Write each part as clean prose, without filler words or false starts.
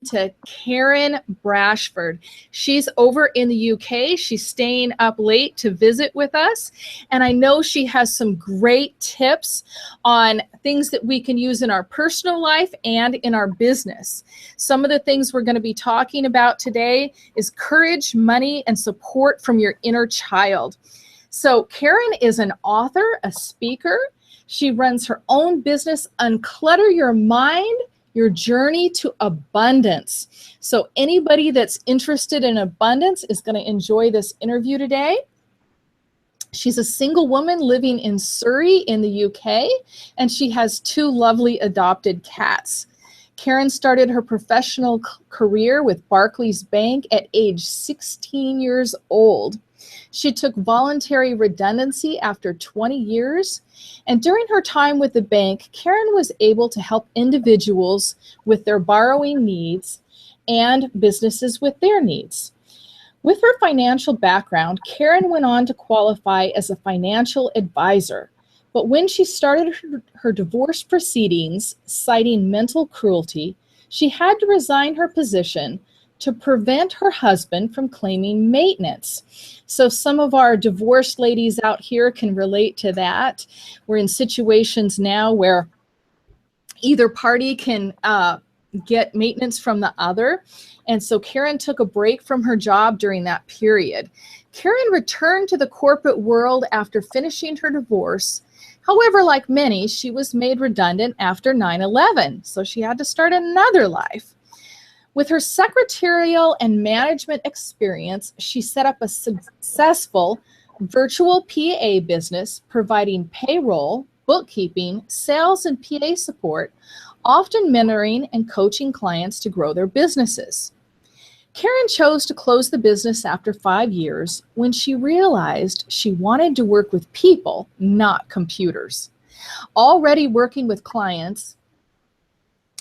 to Karen Bashford. She's over in the UK. She's staying up late to visit with us. And I know she has some great tips on things that we can use in our personal life and in our business. Some of the things we're going to be talking about today is courage, money, and support from your inner child. So Karen is an author, a speaker. She runs her own business, Unclutter Your Mind, Your Journey to Abundance. So anybody that's interested in abundance is going to enjoy this interview today. She's a single woman living in Surrey in the UK, and she has 2 lovely adopted cats. Karen started her professional career with Barclays Bank at age 16 years old. She took voluntary redundancy after 20 years, and during her time with the bank, Karen was able to help individuals with their borrowing needs and businesses with their needs. With her financial background, Karen went on to qualify as a financial advisor, but when she started her divorce proceedings, citing mental cruelty, she had to resign her position to prevent her husband from claiming maintenance. So some of our divorced ladies out here can relate to that. We're in situations now where either party can get maintenance from the other. And so Karen took a break from her job during that period. Karen returned to the corporate world after finishing her divorce. However, like many, she was made redundant after 9/11. So she had to start another life. With her secretarial and management experience, she set up a successful virtual PA business, providing payroll, bookkeeping, sales, and PA support, often mentoring and coaching clients to grow their businesses. Karen chose to close the business after 5 years when she realized she wanted to work with people, not computers. Already working with clients,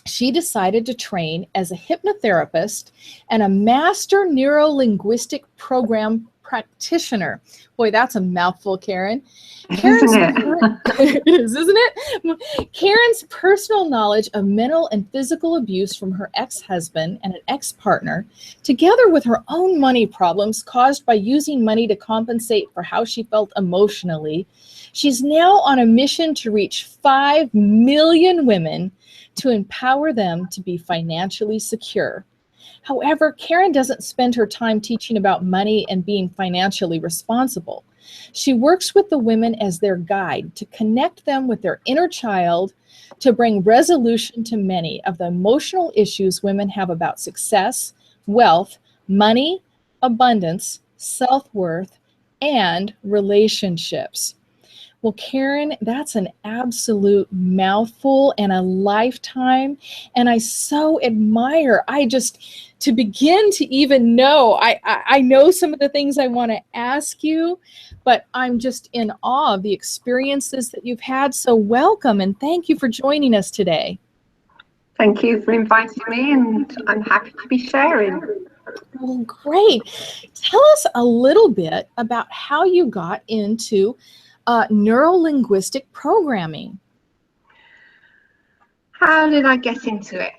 she decided to train as a hypnotherapist and a master neuro-linguistic program practitioner. Boy, that's a mouthful, Karen. It is, isn't it? Karen's personal knowledge of mental and physical abuse from her ex-husband and an ex-partner, together with her own money problems caused by using money to compensate for how she felt emotionally, she's now on a mission to reach 5 million women to empower them to be financially secure. However, Karen doesn't spend her time teaching about money and being financially responsible. She works with the women as their guide to connect them with their inner child, to bring resolution to many of the emotional issues women have about success, wealth, money, abundance, self-worth, and relationships. Well, Karen, that's an absolute mouthful and a lifetime. And I so admire, to begin to even know, I know some of the things I want to ask you, but I'm just in awe of the experiences that you've had. So welcome and thank you for joining us today. Thank you for inviting me, and I'm happy to be sharing. Well, great. Tell us a little bit about how you got into neuro-linguistic programming. How did I get into it?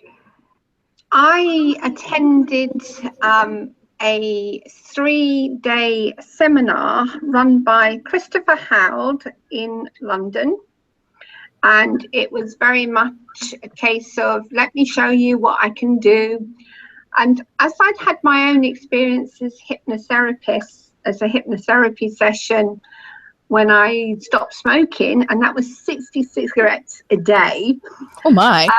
I attended a 3-day seminar run by Christopher Howard in London. And it was very much a case of, let me show you what I can do. And as I'd had my own experience as a hypnotherapy session, when I stopped smoking, and that was 60 cigarettes a day. Oh my.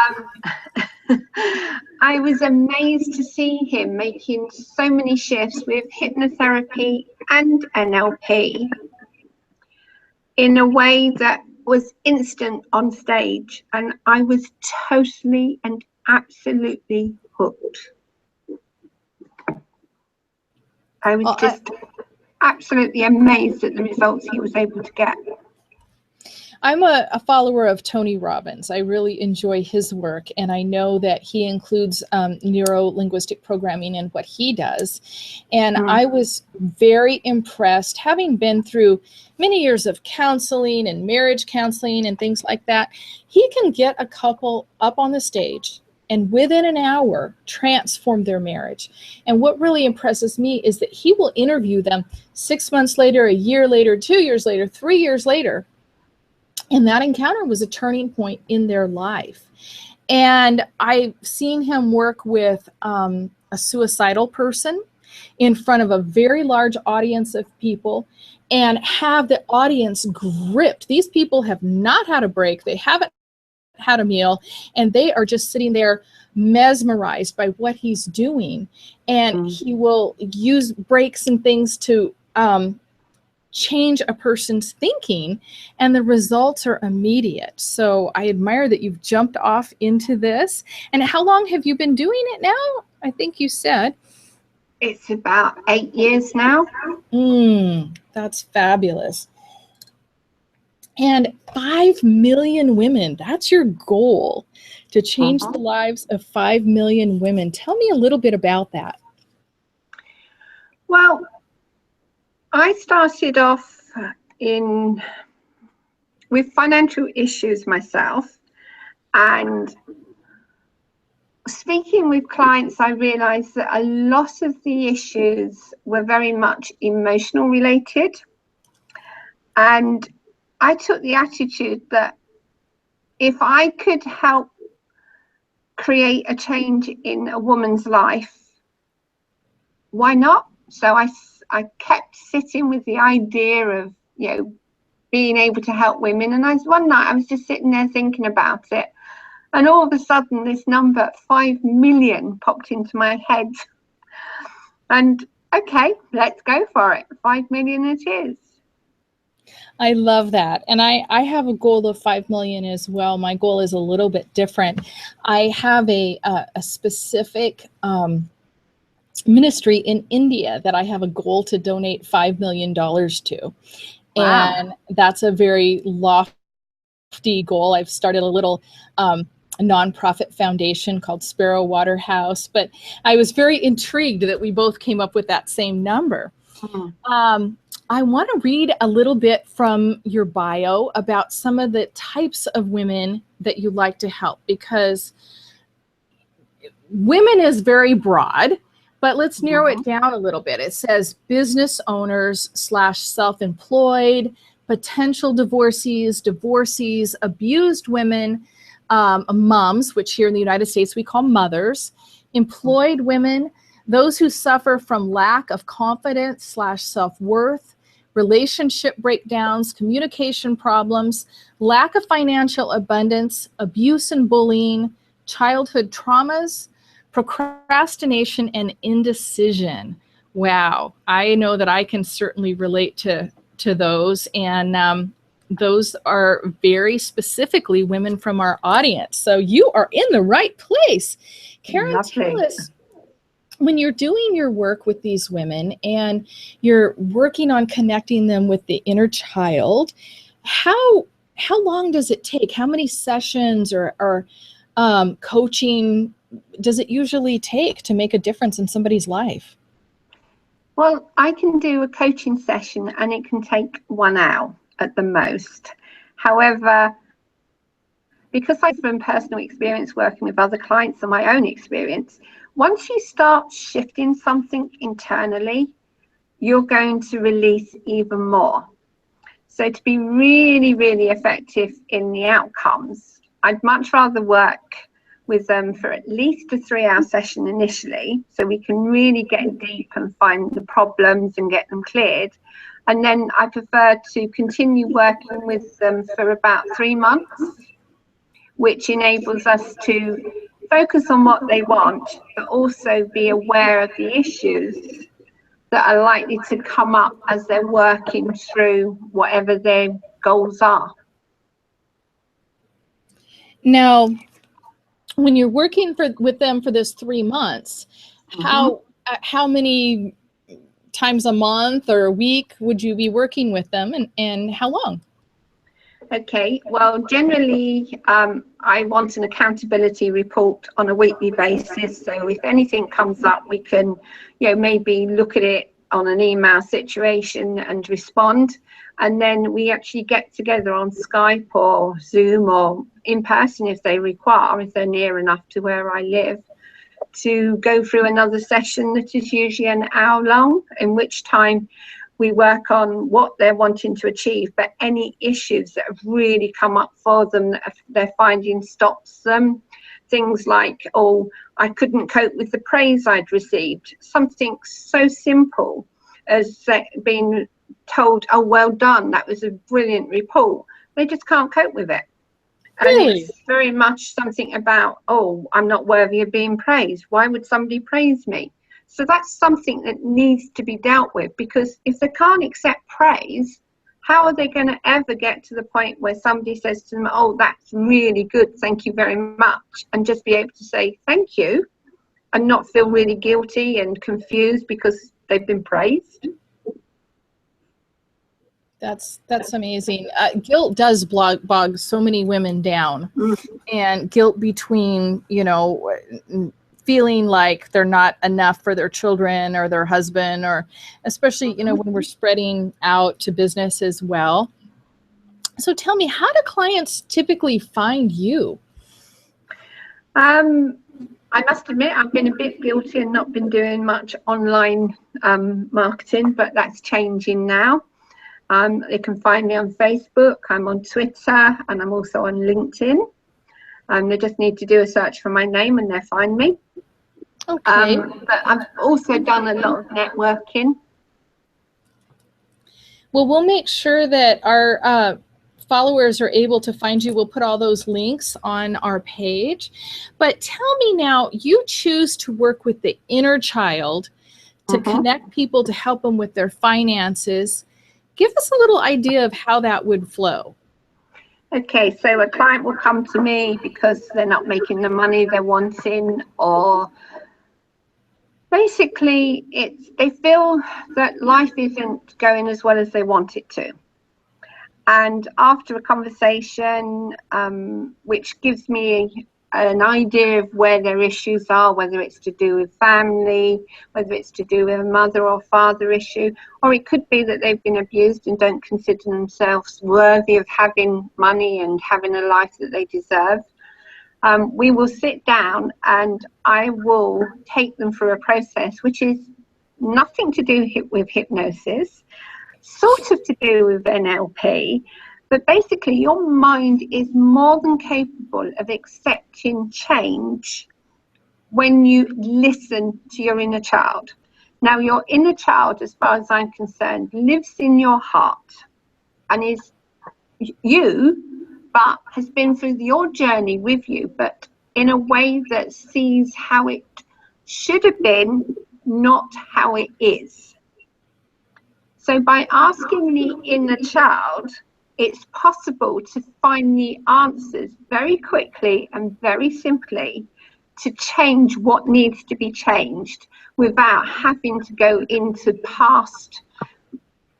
I was amazed to see him making so many shifts with hypnotherapy and NLP in a way that was instant on stage. And I was totally and absolutely hooked. I was absolutely amazed at the results he was able to get. I'm a follower of Tony Robbins. I really enjoy his work, and I know that he includes neuro-linguistic programming in what he does. And I was very impressed, having been through many years of counseling and marriage counseling and things like that. He can get a couple up on the stage and within an hour transformed their marriage. And what really impresses me is that he will interview them 6 months later, a year later, 2 years later, 3 years later. And that encounter was a turning point in their life. And I've seen him work with a suicidal person in front of a very large audience of people and have the audience gripped. These people have not had a break. They haven't had a meal, and they are just sitting there mesmerized by what he's doing. And he will use breaks and things to change a person's thinking, and the results are immediate. So I admire that you've jumped off into this. And how long have you been doing it now? I think you said. It's about 8 years now. That's fabulous. And 5 million women, that's your goal, to change the lives of 5 million women. Tell me a little bit about that. Well, I started off with financial issues myself, and speaking with clients, I realized that a lot of the issues were very much emotional related. And I took the attitude that if I could help create a change in a woman's life, why not? So I kept sitting with the idea of, being able to help women. And one night I was just sitting there thinking about it. And all of a sudden, this number, 5 million, popped into my head. And okay, let's go for it. 5 million it is. I love that. And I have a goal of 5 million as well. My goal is a little bit different. I have a specific ministry in India that I have a goal to donate $5 million to. Wow. And that's a very lofty goal. I've started a little nonprofit foundation called Sparrow Waterhouse, but I was very intrigued that we both came up with that same number. I want to read a little bit from your bio about some of the types of women that you like to help, because women is very broad, but let's narrow it down a little bit. It says business owners / self-employed, potential divorcees, abused women, moms, which here in the United States we call mothers, employed women, those who suffer from lack of confidence / self-worth, relationship breakdowns, communication problems, lack of financial abundance, abuse and bullying, childhood traumas, procrastination, and indecision. Wow, I know that I can certainly relate to those, and those are very specifically women from our audience. So you are in the right place. Karen, tell us, when you're doing your work with these women and you're working on connecting them with the inner child, how long does it take? How many sessions or coaching does it usually take to make a difference in somebody's life? Well, I can do a coaching session and it can take 1 hour at the most. However, because I've had personal experience working with other clients and my own experience, once you start shifting something internally, you're going to release even more. So to be really, really effective in the outcomes, I'd much rather work with them for at least a 3-hour session initially, so we can really get deep and find the problems and get them cleared. And then I prefer to continue working with them for about 3 months, which enables us to focus on what they want, but also be aware of the issues that are likely to come up as they're working through whatever their goals are. Now, when you're working with them for this 3 months, how many times a month or a week would you be working with them, and how long? Okay, well, generally, I want an accountability report on a weekly basis. So if anything comes up, we can, maybe look at it on an email situation and respond. And then we actually get together on Skype or Zoom or in person if they require, if they're near enough to where I live, to go through another session that is usually an hour long, in which time we work on what they're wanting to achieve, but any issues that have really come up for them that they're finding stops them. Things like, oh, I couldn't cope with the praise I'd received. Something so simple as being told, oh, well done, that was a brilliant report. They just can't cope with it. Really? And it's very much something about, oh, I'm not worthy of being praised. Why would somebody praise me? So that's something that needs to be dealt with, because if they can't accept praise, how are they going to ever get to the point where somebody says to them, oh, that's really good, thank you very much, and just be able to say thank you and not feel really guilty and confused because they've been praised? That's amazing. Guilt does bog so many women down, and guilt between, feeling like they're not enough for their children or their husband, or especially, when we're spreading out to business as well. So tell me, how do clients typically find you? I must admit, I've been a bit guilty and not been doing much online marketing, but that's changing now. They can find me on Facebook, I'm on Twitter, and I'm also on LinkedIn. They just need to do a search for my name and they'll find me. Okay. But I've also done a lot of networking. Well, we'll make sure that our followers are able to find you. We'll put all those links on our page. But tell me now, you choose to work with the inner child to connect people, to help them with their finances. Give us a little idea of how that would flow. Okay, so a client will come to me because they're not making the money they're wanting, or basically they feel that life isn't going as well as they want it to. And after a conversation, which gives me an idea of where their issues are, whether it's to do with family, whether it's to do with a mother or father issue, or it could be that they've been abused and don't consider themselves worthy of having money and having a life that they deserve. We will sit down and I will take them through a process which is nothing to do with hypnosis, sort of to do with NLP, but basically your mind is more than capable of accepting change when you listen to your inner child. Now, your inner child, as far as I'm concerned, lives in your heart and is you, but has been through your journey with you, but in a way that sees how it should have been, not how it is. So by asking the inner child, it's possible to find the answers very quickly and very simply to change what needs to be changed without having to go into past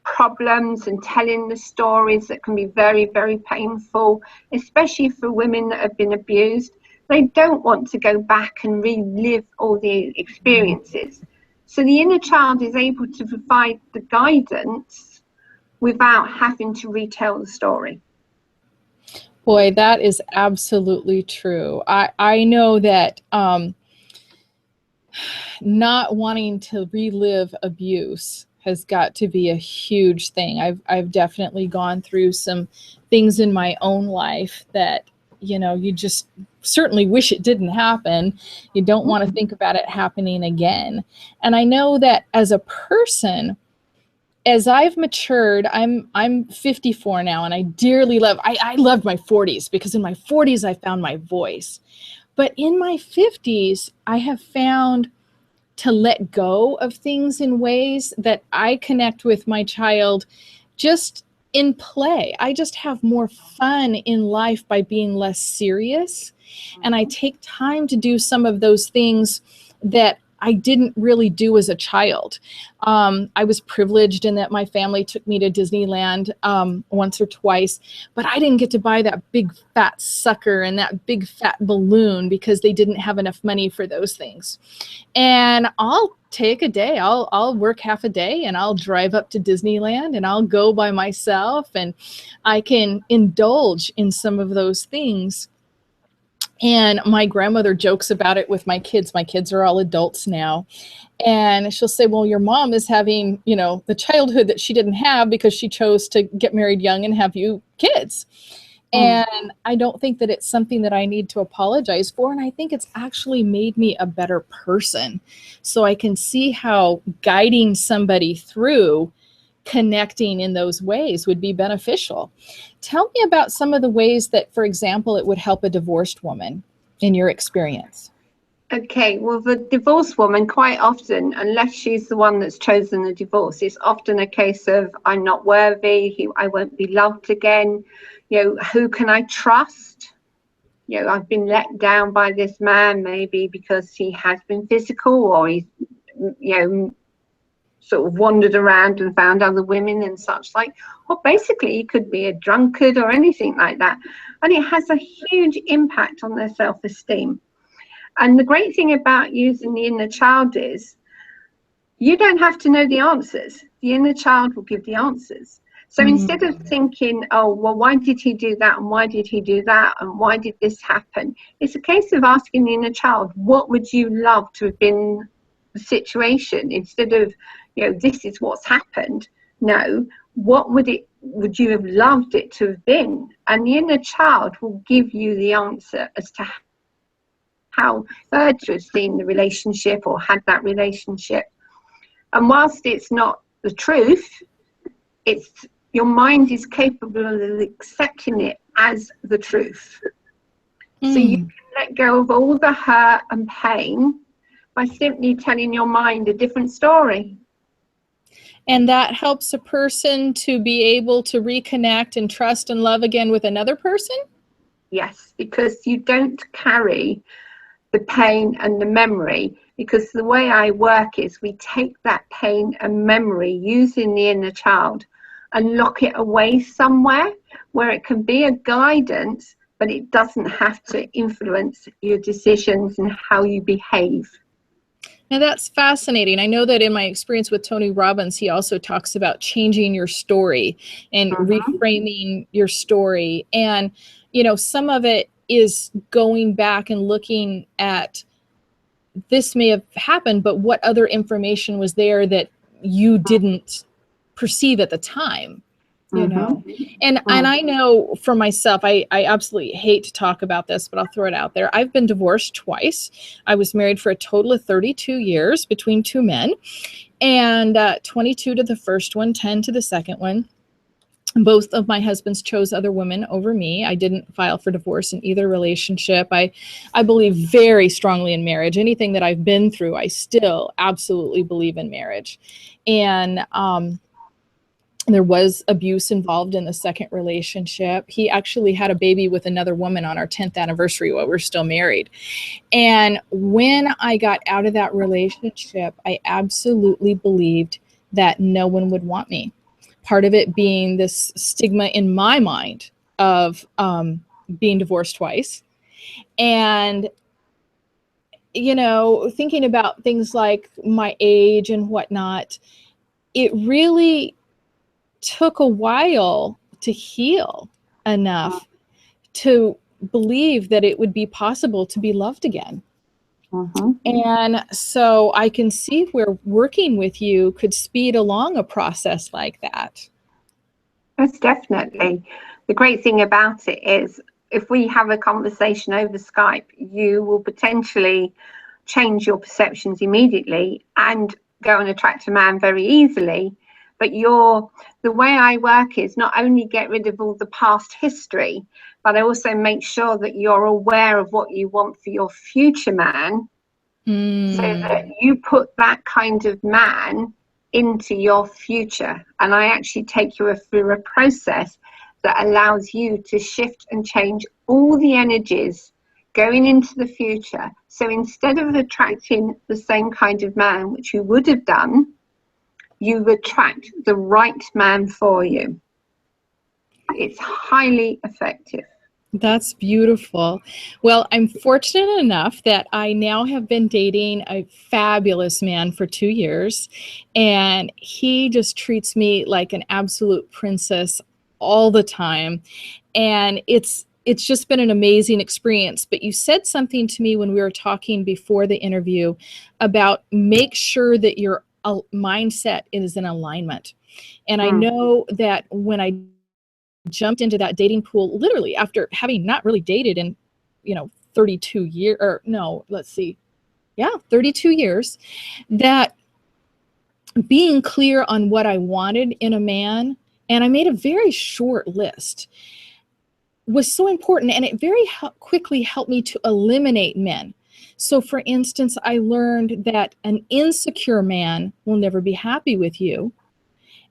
problems and telling the stories that can be very, very painful, especially for women that have been abused. They don't want to go back and relive all the experiences. So the inner child is able to provide the guidance without having to retell the story. Boy, that is absolutely true. I know that not wanting to relive abuse has got to be a huge thing. I've definitely gone through some things in my own life that, you just certainly wish it didn't happen. You don't want to think about it happening again. And I know that as a person, as I've matured, I'm 54 now, and I dearly I loved my 40s, because in my 40s I found my voice. But in my 50s, I have found to let go of things in ways that I connect with my child just in play. I just have more fun in life by being less serious. And I take time to do some of those things that I didn't really do as a child. I was privileged in that my family took me to Disneyland once or twice, but I didn't get to buy that big fat sucker and that big fat balloon because they didn't have enough money for those things. And I'll take a day, I'll work half a day and I'll drive up to Disneyland and I'll go by myself and I can indulge in some of those things. And my grandmother jokes about it with my kids. My kids are all adults now. And she'll say, well, your mom is having, you know, the childhood that she didn't have because she chose to get married young and have you kids. And I don't think that it's something that I need to apologize for. And I think it's actually made me a better person. So I can see how guiding somebody through connecting in those ways would be beneficial. Tell me about some of the ways that, for example, it would help a divorced woman in your experience. Okay, well, the divorced woman, quite often, unless she's the one that's chosen the divorce, it's often a case of, I'm not worthy, I won't be loved again. You know, who can I trust? You know, I've been let down by this man, maybe because he has been physical, or he's, you know, sort of wandered around and found other women and such like. Or basically, he could be a drunkard or anything like that. And it has a huge impact on their self-esteem. And the great thing about using the inner child is you don't have to know the answers. The inner child will give the answers. So instead of thinking, oh, well, why did he do that? And why did he do that? And why did this happen? It's a case of asking the inner child, what would you love to have been the situation? Instead of, you know, this is what's happened. No, what would you have loved it to have been? And the inner child will give you the answer as to how third to have seen the relationship or had that relationship. And whilst it's not the truth, it's your mind is capable of accepting it as the truth. So you can let go of all the hurt and pain by simply telling your mind a different story. And that helps a person to be able to reconnect and trust and love again with another person? Yes, because you don't carry the pain and the memory, because the way I work is we take that pain and memory using the inner child and lock it away somewhere where it can be a guidance, but it doesn't have to influence your decisions and how you behave. Now that's fascinating. I know that in my experience with Tony Robbins, he also talks about changing your story and reframing your story. And, you know, some of it is going back and looking at this may have happened, but what other information was there that you didn't perceive at the time, you know? And I know for myself, I absolutely hate to talk about this, but I'll throw it out there. I've been divorced twice. I was married for a total of 32 years between two men, and 22 to the first one, 10 to the second one. Both of my husbands chose other women over me. I didn't file for divorce in either relationship. I believe very strongly in marriage. Anything that I've been through, I still absolutely believe in marriage. And there was abuse involved in the second relationship. He actually had a baby with another woman on our 10th anniversary while we're still married. And when I got out of that relationship, I absolutely believed that no one would want me. Part of it being this stigma in my mind of being divorced twice. And, you know, thinking about things like my age and whatnot, it really took a while to heal enough to believe that it would be possible to be loved again. And so I can see where working with you could speed along a process like that. Most definitely. The great thing about it is if we have a conversation over Skype, you will potentially change your perceptions immediately and go and attract a man very easily. But the way I work is not only get rid of all the past history, but I also make sure that you're aware of what you want for your future man, so that you put that kind of man into your future. And I actually take you through a process that allows you to shift and change all the energies going into the future. So instead of attracting the same kind of man, which you would have done, you attract the right man for you. It's highly effective. That's beautiful. Well, I'm fortunate enough that I now have been dating a fabulous man for 2 years, and he just treats me like an absolute princess all the time. And it's just been an amazing experience. But you said something to me when we were talking before the interview about make sure that your mindset is in alignment. And I know that when I jumped into that dating pool literally after having not really dated in 32 years, or no, let's see, 32 years, that being clear on what I wanted in a man, and I made a very short list, was so important, and it very quickly helped me to eliminate men. So for instance, I learned that an insecure man will never be happy with you,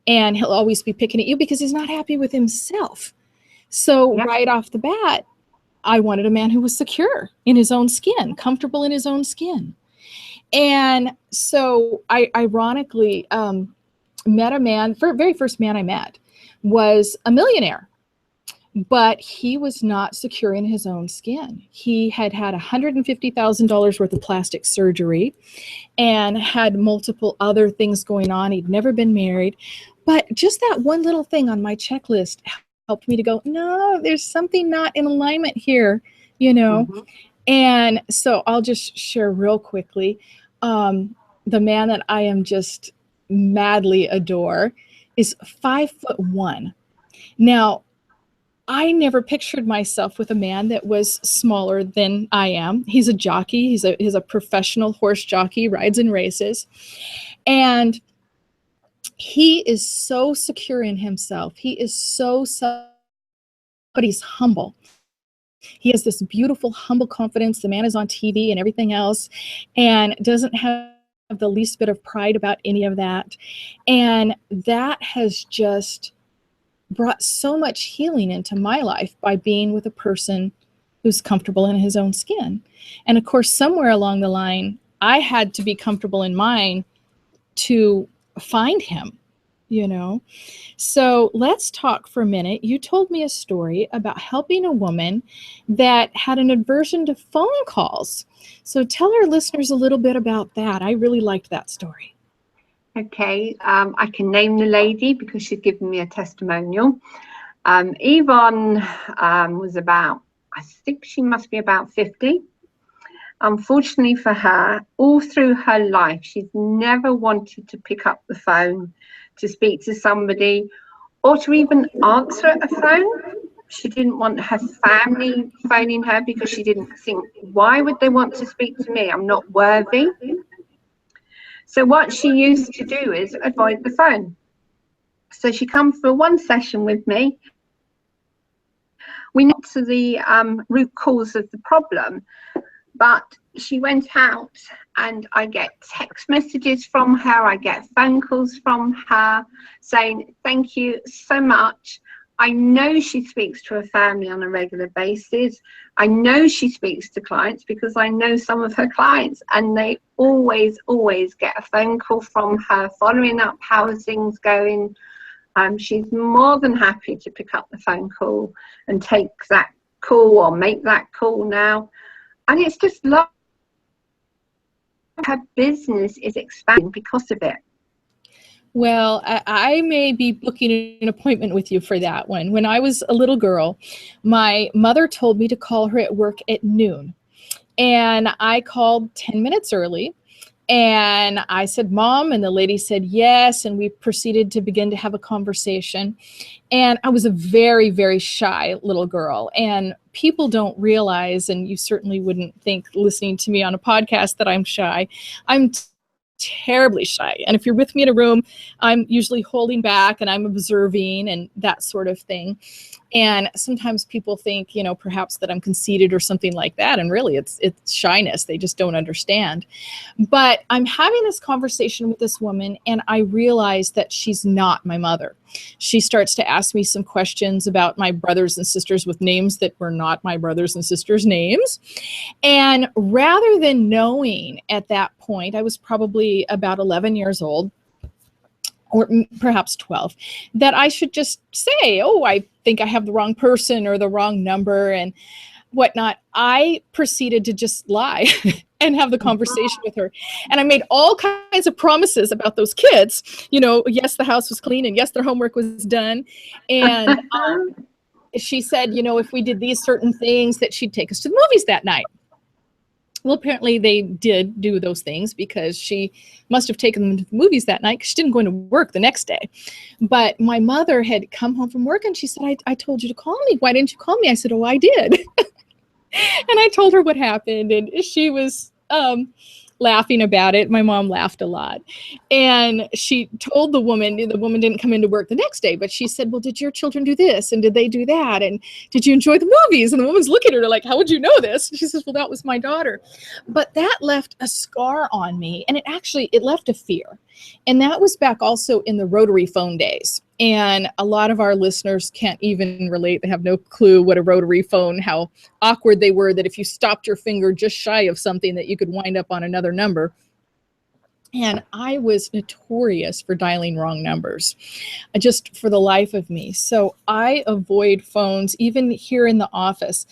and he'll always be picking at you because he's not happy with himself. So right off the bat, I wanted a man who was secure in his own skin, comfortable in his own skin. And so I ironically met a man, very first man I met was a millionaire, but he was not secure in his own skin. He had had $150,000 worth of plastic surgery and had multiple other things going on. He'd never been married. But just that one little thing on my checklist helped me to go, no, there's something not in alignment here, And so I'll just share real quickly. The man that I am just madly adore is 5'1". Now, I never pictured myself with a man that was smaller than I am. He's a jockey. He's a professional horse jockey, rides in races. And he is so secure in himself. He is so but he's humble. He has this beautiful, humble confidence. The man is on TV and everything else, and doesn't have the least bit of pride about any of that. And that has just brought so much healing into my life by being with a person who's comfortable in his own skin. And of course, somewhere along the line, I had to be comfortable in mine to find him, So let's talk for a minute. You told me a story about helping a woman that had an aversion to phone calls. So tell our listeners a little bit about that. I really liked that story. Okay, I can name the lady because she's given me a testimonial. Yvonne was about, I think she must be about 50. Unfortunately for her, all through her life, she's never wanted to pick up the phone to speak to somebody or to even answer a phone. She didn't want her family phoning her because she didn't think, why would they want to speak to me? I'm not worthy. So what she used to do is avoid the phone. So she come for one session with me. We went to the root cause of the problem, but she went out and I get text messages from her. I get phone calls from her saying, thank you so much. I know she speaks to her family on a regular basis. I know she speaks to clients because I know some of her clients, and they always get a phone call from her following up how are things going. She's more than happy to pick up the phone call and take that call or make that call now. And it's just love. Her business is expanding because of it. Well, I may be booking an appointment with you for that one. When I was a little girl, my mother told me to call her at work at noon. And I called 10 minutes early. And I said, Mom, and the lady said, yes. And we proceeded to begin to have a conversation. And I was a very, very shy little girl. And people don't realize, and you certainly wouldn't think listening to me on a podcast, that I'm shy. I'm terribly shy. And if you're with me in a room, I'm usually holding back and I'm observing and that sort of thing. And sometimes people think, you know, perhaps that I'm conceited or something like that. And really it's shyness. They just don't understand. But I'm having this conversation with this woman and I realize that she's not my mother. She starts to ask me some questions about my brothers and sisters with names that were not my brothers and sisters' names. And rather than knowing at that point, I was probably about 11 years old, or perhaps 12, that I should just say, oh, I think I have the wrong person or the wrong number and whatnot. I proceeded to just lie and have the conversation with her. And I made all kinds of promises about those kids. You know, yes, the house was clean and yes, their homework was done. And she said, you know, if we did these certain things, that she'd take us to the movies that night. Well, apparently they did do those things because she must have taken them to the movies that night because she didn't go into work the next day. But my mother had come home from work and she said, I told you to call me. Why didn't you call me? I said, oh, I did. And I told her what happened and she was laughing about it. My mom laughed a lot. And she told the woman didn't come into work the next day, but she said, well, did your children do this? And did they do that? And did you enjoy the movies? And the woman's looking at her like, how would you know this? And she says, well, that was my daughter. But that left a scar on me. And it left a fear. And that was back also in the rotary phone days. And a lot of our listeners can't even relate. They have no clue what a rotary phone, how awkward they were, that if you stopped your finger just shy of something that you could wind up on another number. And I was notorious for dialing wrong numbers, just for the life of me. So I avoid phones, even here in the office.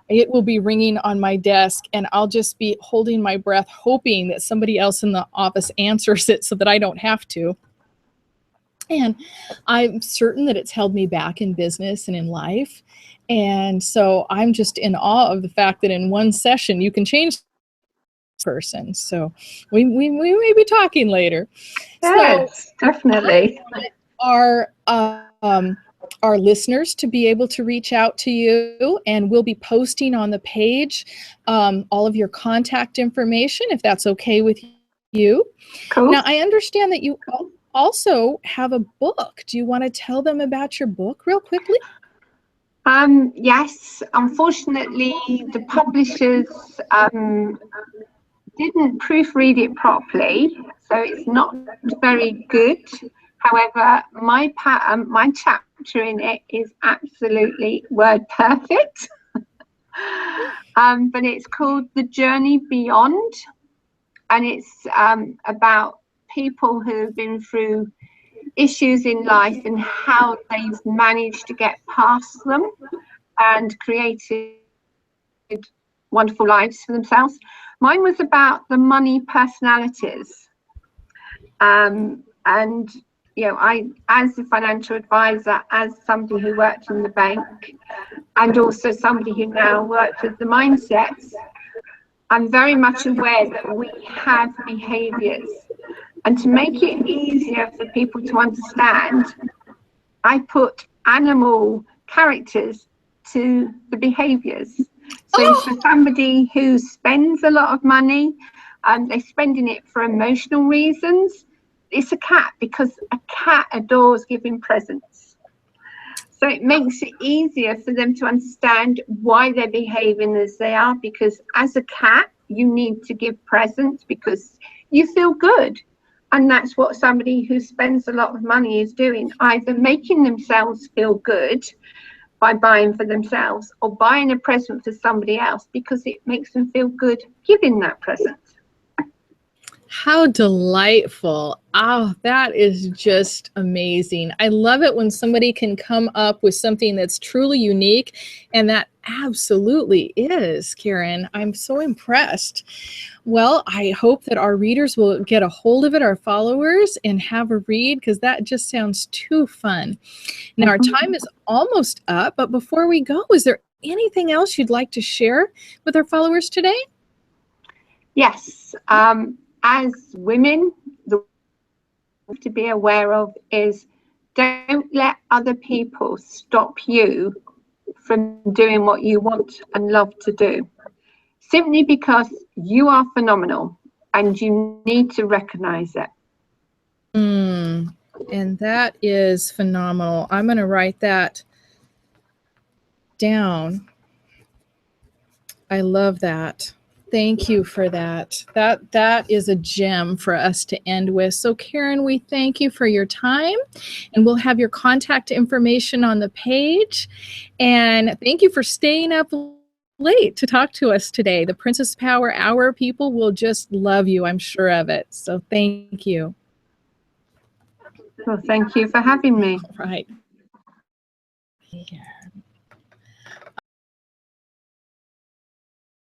It will be ringing on my desk and I'll just be holding my breath, hoping that somebody else in the office answers it so that I don't have to. And I'm certain that it's held me back in business and in life. And so I'm just in awe of the fact that in one session you can change the person. So we may be talking later. Yes, so definitely. Our listeners to be able to reach out to you, and we'll be posting on the page all of your contact information, if that's okay with you. Cool. Now, I understand that you also have a book. Do you want to tell them about your book real quickly? Yes, unfortunately, the publishers didn't proofread it properly, so it's not very good. However, my chapter in it is absolutely word perfect. But it's called The Journey Beyond, and it's about people who have been through issues in life and how they've managed to get past them and created wonderful lives for themselves. Mine was about the money personalities. And, you know, I, as a financial advisor, as somebody who worked in the bank, and also somebody who now works with the mindsets, I'm very much aware that we have behaviors. And to make it easier for people to understand, I put animal characters to the behaviors. So for somebody who spends a lot of money, they're spending it for emotional reasons, it's a cat, because a cat adores giving presents. So it makes it easier for them to understand why they're behaving as they are, because as a cat, you need to give presents because you feel good. And that's what somebody who spends a lot of money is doing, either making themselves feel good by buying for themselves or buying a present for somebody else because it makes them feel good giving that present. How delightful. Oh, that is just amazing. I love it when somebody can come up with something that's truly unique, and that absolutely is, Karen. I'm so impressed. Well, I hope that our readers will get a hold of it, our followers, and have a read, because that just sounds too fun. Now, our time is almost up, but before we go, is there anything else you'd like to share with our followers today? Yes. As women, the thing to be aware of is don't let other people stop you from doing what you want and love to do, simply because you are phenomenal. and you need to recognize it. And that is phenomenal. I'm going to write that down. I love that. Thank you for that. That is a gem for us to end with. So Karen, we thank you for your time, and we'll have your contact information on the page. And thank you for staying up late to talk to us today. The Princess Power Hour people will just love you. I'm sure of it. So thank you. Well, thank you for having me. All right. Yeah.